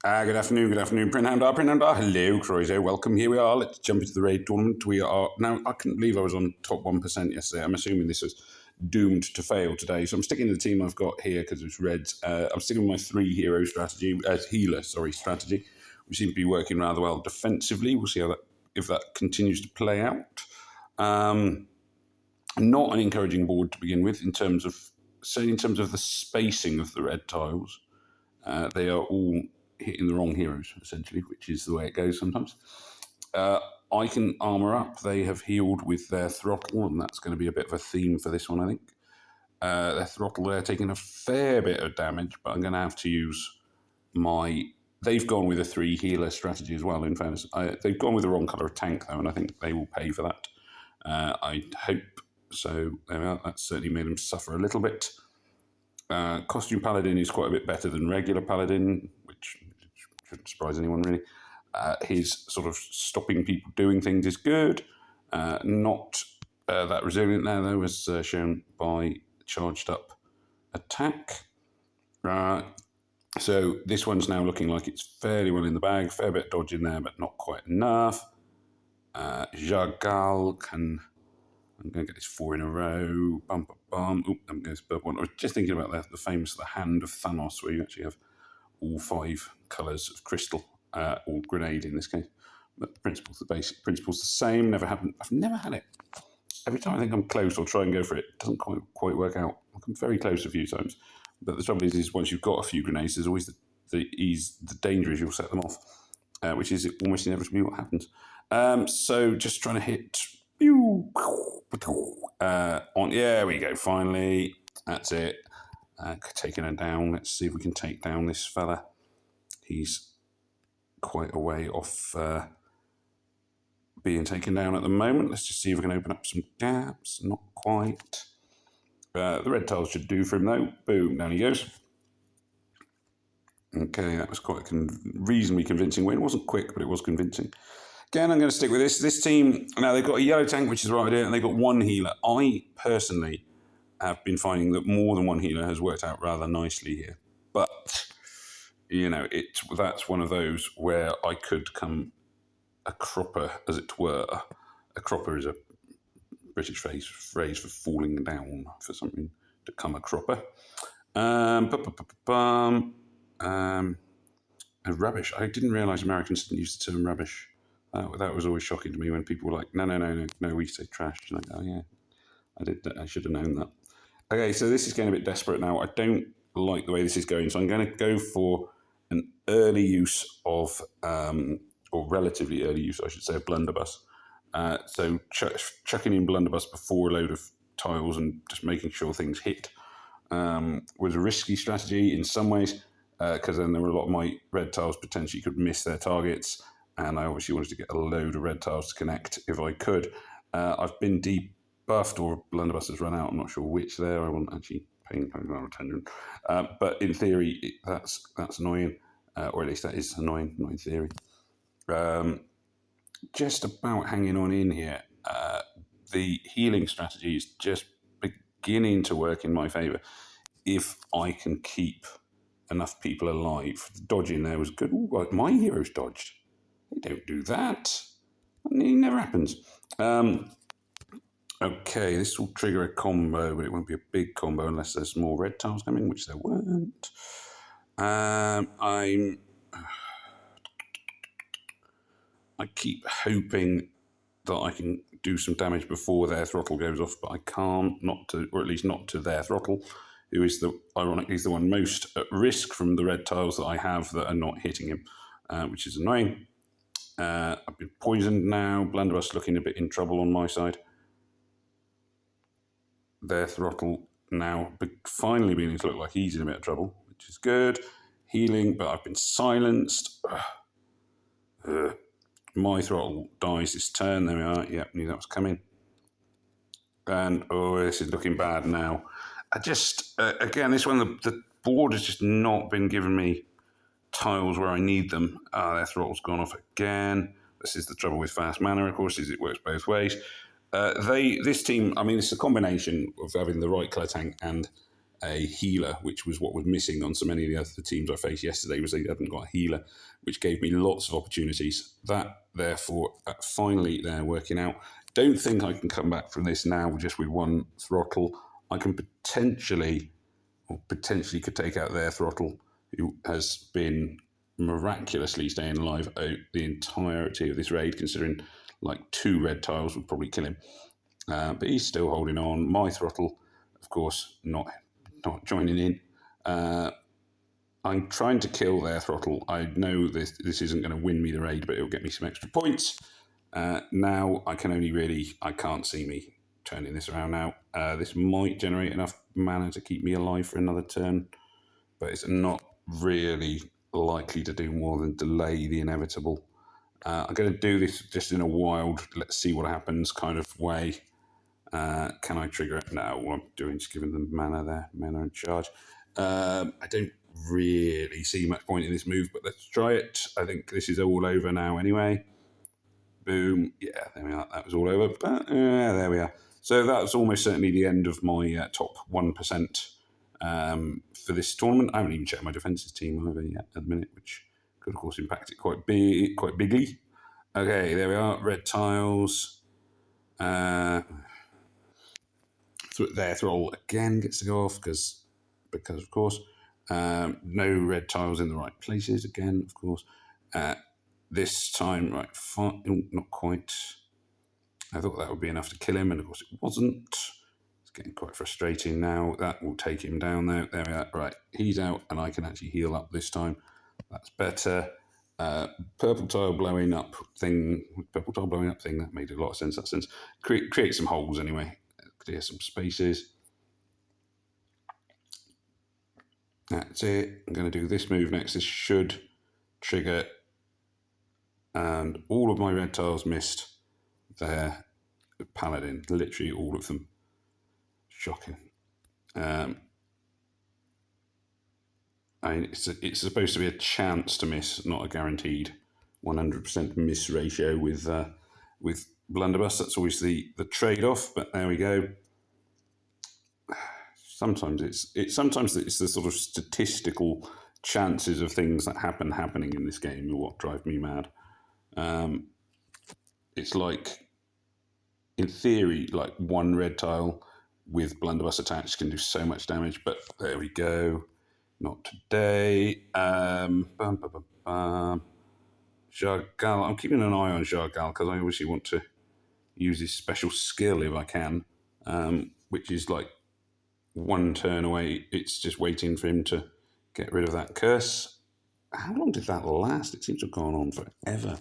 Good afternoon, Printhound. Hello, Croiso. Welcome. Here we are. Let's jump into the raid tournament. We are now. I couldn't believe I was on top 1% yesterday. I'm assuming this is doomed to fail today. So I'm sticking to the team I've got here because it's Reds. I'm sticking with my healer strategy. We seem to be working rather well defensively. We'll see if that continues to play out. Not an encouraging board to begin with in terms of the spacing of the red tiles. They are all hitting the wrong heroes, essentially, which is the way it goes sometimes. I can armour up. They have healed with their throttle, and that's going to be a bit of a theme for this one, I think. Their throttle, they're taking a fair bit of damage, but I'm going to have to use my... They've gone with a 3 healer strategy as well, in fairness. They've gone with the wrong colour of tank, though, and I think they will pay for that. I hope so. That's certainly made them suffer a little bit. Costume Paladin is quite a bit better than regular Paladin, which shouldn't surprise anyone, really. His sort of stopping people doing things is good. Not that resilient now, though, as shown by charged up attack. So this one's now looking like it's fairly well in the bag. Fair bit of dodge in there, but not quite enough. Jagal can... I'm going to get this 4 in a row. Bum, bum, bum. Oop, I'm going to spur one. I was just thinking about the famous The Hand of Thanos, where you actually have all 5 colours of crystal, or grenade in this case. But the basic principle's the same. I've never had it. Every time I think I'm close or try and go for it, it doesn't quite work out. I'm very close a few times. But the trouble is once you've got a few grenades, there's always the danger is you'll set them off, which is almost inevitably what happens. So just trying to hit... there we go, finally. That's it. Taking her down. Let's see if we can take down this fella. He's quite a way off being taken down at the moment. Let's just see if we can open up some gaps. Not quite. The red tiles should do for him, though. Boom, down he goes. Okay, that was quite a reasonably convincing win. It wasn't quick, but it was convincing. Again, I'm going to stick with this. This team, now they've got a yellow tank, which is the right idea, and they've got 1 healer. I personally have been finding that more than 1 healer has worked out rather nicely here. But, that's one of those where I could come a cropper, as it were. A cropper is a British phrase for falling down for something to come a cropper. Rubbish. I didn't realise Americans didn't use the term rubbish. That was always shocking to me when people were like, no, we say trash. And I go, oh, yeah, I should have known that. Okay, so this is getting a bit desperate now. I don't like the way this is going, so I'm going to go for an early use of, or relatively early use, I should say, of blunderbuss. So chucking in blunderbuss before a load of tiles and just making sure things hit was a risky strategy in some ways, because then there were a lot of my red tiles potentially could miss their targets. And I obviously wanted to get a load of red tiles to connect if I could. I've been debuffed, or blunderbuss has run out. I'm not sure which there. I wasn't actually paying attention. But in theory, that's annoying, or at least that is annoying, not in theory. Just about hanging on in here. The healing strategy is just beginning to work in my favour. If I can keep enough people alive. The dodging there was good. Ooh, my heroes dodged. They don't do that. It never happens. Okay, this will trigger a combo, but it won't be a big combo unless there's more red tiles coming, which there weren't. I keep hoping that I can do some damage before their throttle goes off, but I can't, or at least not to their throttle, who is ironically the one most at risk from the red tiles that I have that are not hitting him, which is annoying. I've been poisoned now. Blunderbuss looking a bit in trouble on my side. Their throttle now finally beginning to look like he's in a bit of trouble, which is good. Healing, but I've been silenced. My throttle dies this turn. There we are. Yep, knew that was coming. And, this is looking bad now. I just, again, this one, the board has just not been giving me tiles where I need them. Their throttle's gone off again. This is the trouble with fast mana, of course, is it works both ways. This team, I mean, it's a combination of having the right colour tank and a healer, which was what was missing on so many of the other teams I faced yesterday, was they hadn't got a healer, which gave me lots of opportunities. That, therefore, finally they're working out. Don't think I can come back from this now just with one throttle. I can potentially could take out their throttle, who has been miraculously staying alive out the entirety of this raid, considering like 2 red tiles would probably kill him. But he's still holding on. My throttle, of course, not joining in. I'm trying to kill their throttle. I know this isn't going to win me the raid, but it'll get me some extra points. Now I can't see me turning this around now. This might generate enough mana to keep me alive for another turn, but it's not really likely to do more than delay the inevitable. I'm going to do this just in a wild, let's see what happens kind of way. Can I trigger it? No, what I'm doing is giving them mana there, mana in charge. I don't really see much point in this move, but let's try it. I think this is all over now anyway. Boom. Yeah, there we are. That was all over. But there we are. So that's almost certainly the end of my top 1% for this tournament. I haven't even checked my defences team over yet at the minute, which could, of course, impact it quite bigly. Okay, there we are. Red tiles. Their throttle again gets to go off because of course. No red tiles in the right places again, of course. This time, right, not quite. I thought that would be enough to kill him, and of course it wasn't. It's getting quite frustrating now. That will take him down there. There we are. Right, he's out, and I can actually heal up this time. That's better. Purple tile blowing up thing. That made a lot of sense. That sense. Create some holes anyway. Clear some spaces. That's it. I'm going to do this move next. This should trigger. And all of my red tiles missed their paladin. Literally all of them. Shocking. It's supposed to be a chance to miss, not a guaranteed 100% miss ratio with Blunderbuss. That's always the trade-off, but there we go. Sometimes it's the sort of statistical chances of things that happening in this game are what drive me mad. It's like, in theory, like one red tile with Blunderbuss attached can do so much damage, but there we go. Not today. Jargal. I'm keeping an eye on Jargal because I obviously want to use his special skill if I can, which is like one turn away. It's just waiting for him to get rid of that curse. How long did that last? It seems to have gone on forever,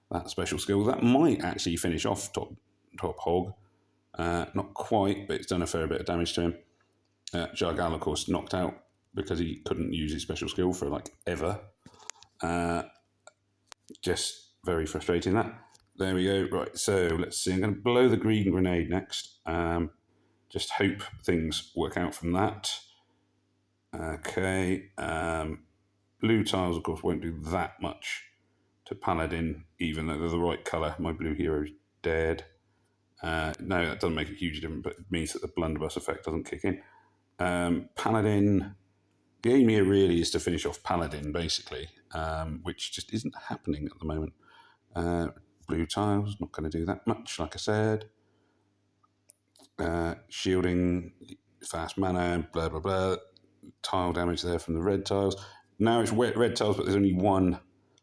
that special skill. That might actually finish off top hog. Not quite, but it's done a fair bit of damage to him. Jargal, of course, knocked out because he couldn't use his special skill for like ever. Just very frustrating that. There we go. Right, so let's see. I'm going to blow the green grenade next. Just hope things work out from that. Okay. Blue tiles, of course, won't do that much to Paladin, even though they're the right colour. My blue hero's dead. No, that doesn't make a huge difference, but it means that the blunderbuss effect doesn't kick in. Paladin, the aim here really is to finish off Paladin, basically, which just isn't happening at the moment. Blue tiles, not going to do that much, like I said. Shielding, fast mana, blah, blah, blah. Tile damage there from the red tiles. Now it's red tiles, but there's only one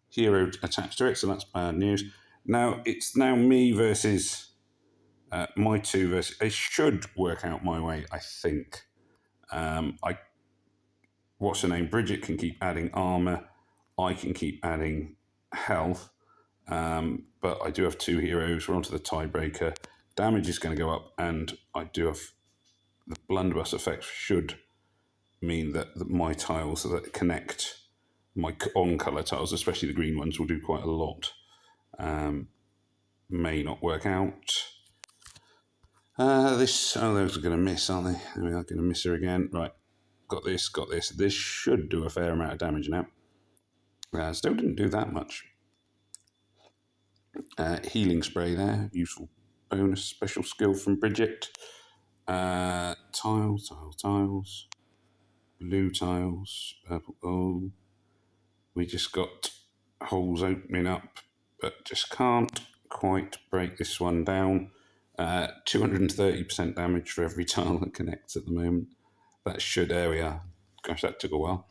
hero attached to it, so that's bad news. Now it's me versus my two versus. It should work out my way, I think. What's her name? Bridget can keep adding armor. I can keep adding health. But I do have two heroes. We're onto the tiebreaker. Damage is going to go up, and I do have the blunderbuss effect should mean that my tiles that connect my on-colour tiles, especially the green ones, will do quite a lot. May not work out. Those are going to miss, aren't they? We are going to miss her again. Right, got this. This should do a fair amount of damage now. Still didn't do that much. Healing spray there, useful bonus special skill from Bridget. Tiles. blue tiles, purple. Oh, we just got holes opening up, but just can't quite break this one down. 230% damage for every tile that connects at the moment. That should area. Gosh, that took a while.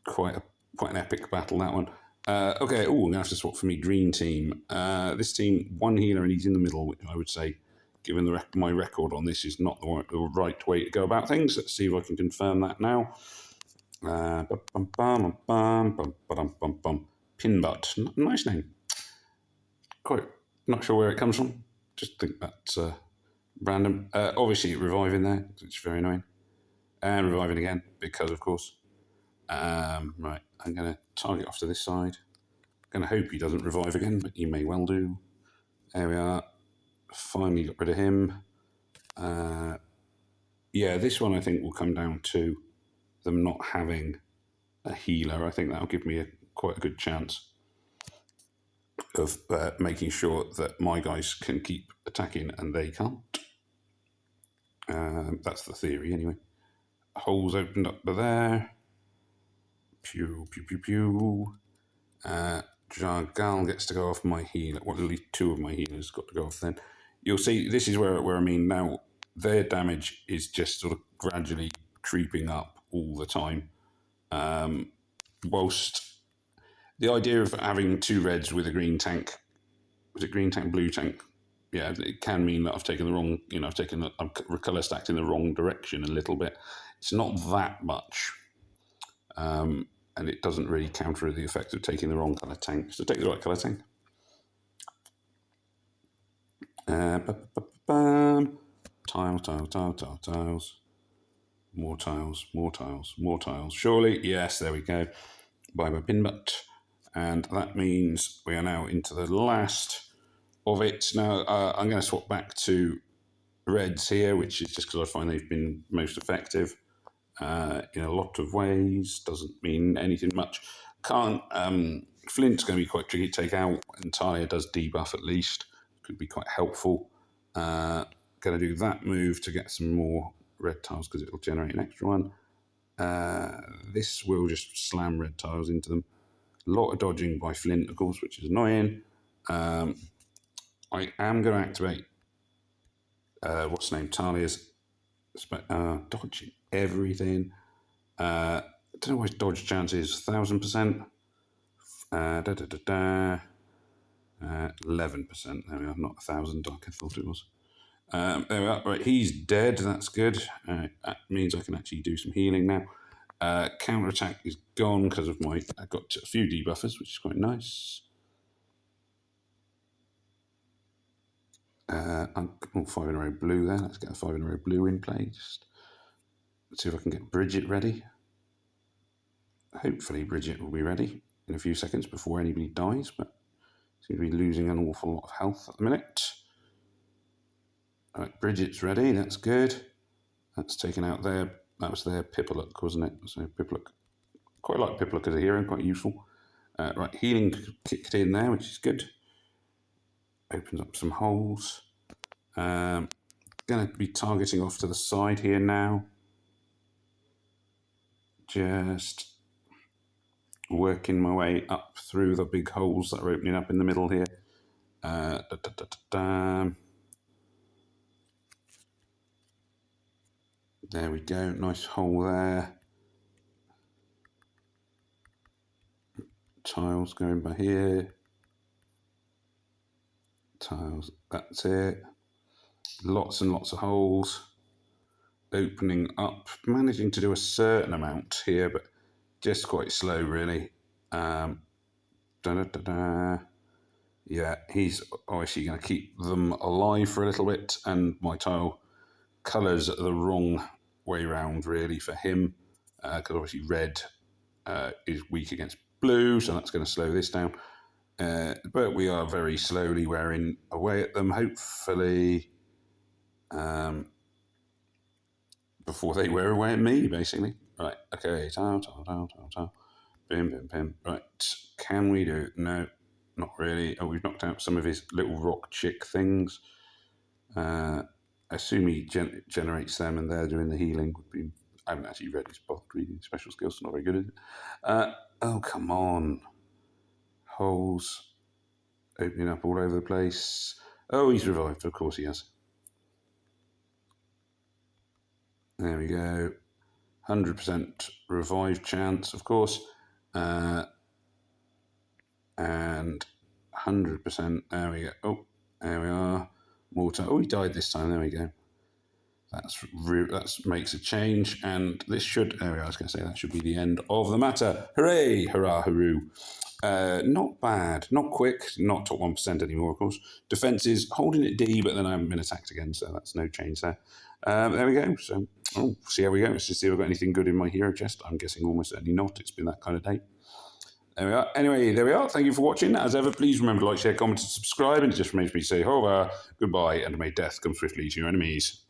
Quite an epic battle, that one. Okay, I'm going to have to swap for me green team. This team, one healer and he's in the middle, which I would say, given my record on this, is not the right way to go about things. Let's see if I can confirm that now. Pinbutt. Nice name. Quite not sure where it comes from. Just think that's random. Obviously, reviving there, which is very annoying. And reviving again, because of course. Right, I'm going to target off to this side. I'm going to hope he doesn't revive again, but he may well do. There we are. Finally got rid of him. Yeah, this one I think will come down to them not having a healer. I think that'll give me quite a good chance of making sure that my guys can keep attacking and they can't. That's the theory anyway. Holes opened up there. Pew, pew, pew, pew. Jargal gets to go off my healer. Well, at least two of my healers got to go off then. You'll see, this is where I mean now, their damage is just sort of gradually creeping up all the time. Whilst the idea of having two reds with a green tank, was it green tank, blue tank? Yeah, it can mean that I've taken the wrong, I've colour stacked in the wrong direction a little bit. It's not that much. And it doesn't really counter the effect of taking the wrong colour tank. So take the right colour tank. Tiles. More tiles. Surely, yes, there we go. Bye bye Pinbutt. And that means we are now into the last of it. Now, I'm going to swap back to reds here, which is just because I find they've been most effective. In a lot of ways, doesn't mean anything much. Flint's going to be quite tricky to take out, and Talia does debuff at least, could be quite helpful. Going to do that move to get some more red tiles because it will generate an extra one. This will just slam red tiles into them. A lot of dodging by Flint, of course, which is annoying. I am going to activate what's the name? Talia's dodging everything. I don't know what his dodge chance is. 1,000%. 11%. There we are. Not 1,000 like I thought it was. There we are. Right, he's dead. That's good. That means I can actually do some healing now. Counter attack is gone because of I got a few debuffers, which is quite nice. I'm 5 in a row blue there. Let's get a 5 in a row blue in play. Just let's see if I can get Bridget ready. Hopefully Bridget will be ready in a few seconds before anybody dies, but seems to be losing an awful lot of health at the minute. All right, Bridget's ready. That's good. That's taken out there. That was their Pipluck, wasn't it? So Pipluck, quite like Pipluck as a hero, quite useful. Right, healing kicked in there, which is good. Opens up some holes. Going to be targeting off to the side here now. Just working my way up through the big holes that are opening up in the middle here. There we go, nice hole there. Tiles going by here. Tiles, that's it. Lots and lots of holes. Opening up, managing to do a certain amount here, but just quite slow really. Yeah, he's obviously going to keep them alive for a little bit, and my tile colours are the wrong way round really for him, because obviously red is weak against blue, so that's going to slow this down. But we are very slowly wearing away at them, hopefully, before they wear away at me, basically. Right, okay, tile. Bim. Right, can we do it? No, not really. Oh, we've knocked out some of his little rock chick things. I assume he generates them and they're doing the healing. Would be I haven't actually read his bothered reading special skills, so not very good, is it? Oh, come on. Holes opening up all over the place. Oh, he's revived. Of course he has. There we go. 100% revive chance, of course. And 100%. There we go. Oh, there we are. More time. Oh, he died this time. There we go. That makes a change, and this should. There we are. I was going to say that should be the end of the matter. Hooray! Hurrah! Hooroo! Not bad. Not quick. Not top 1% anymore, of course. Defense is holding it D, but then I haven't been attacked again, so that's no change there. There we go. So, see how we go. Let's just see if I've got anything good in my hero chest. I'm guessing almost certainly not. It's been that kind of day. There we are. Anyway, there we are. Thank you for watching. As ever, please remember to like, share, comment, and subscribe. And it just remains me to say, however, goodbye, and may death come swiftly to your enemies.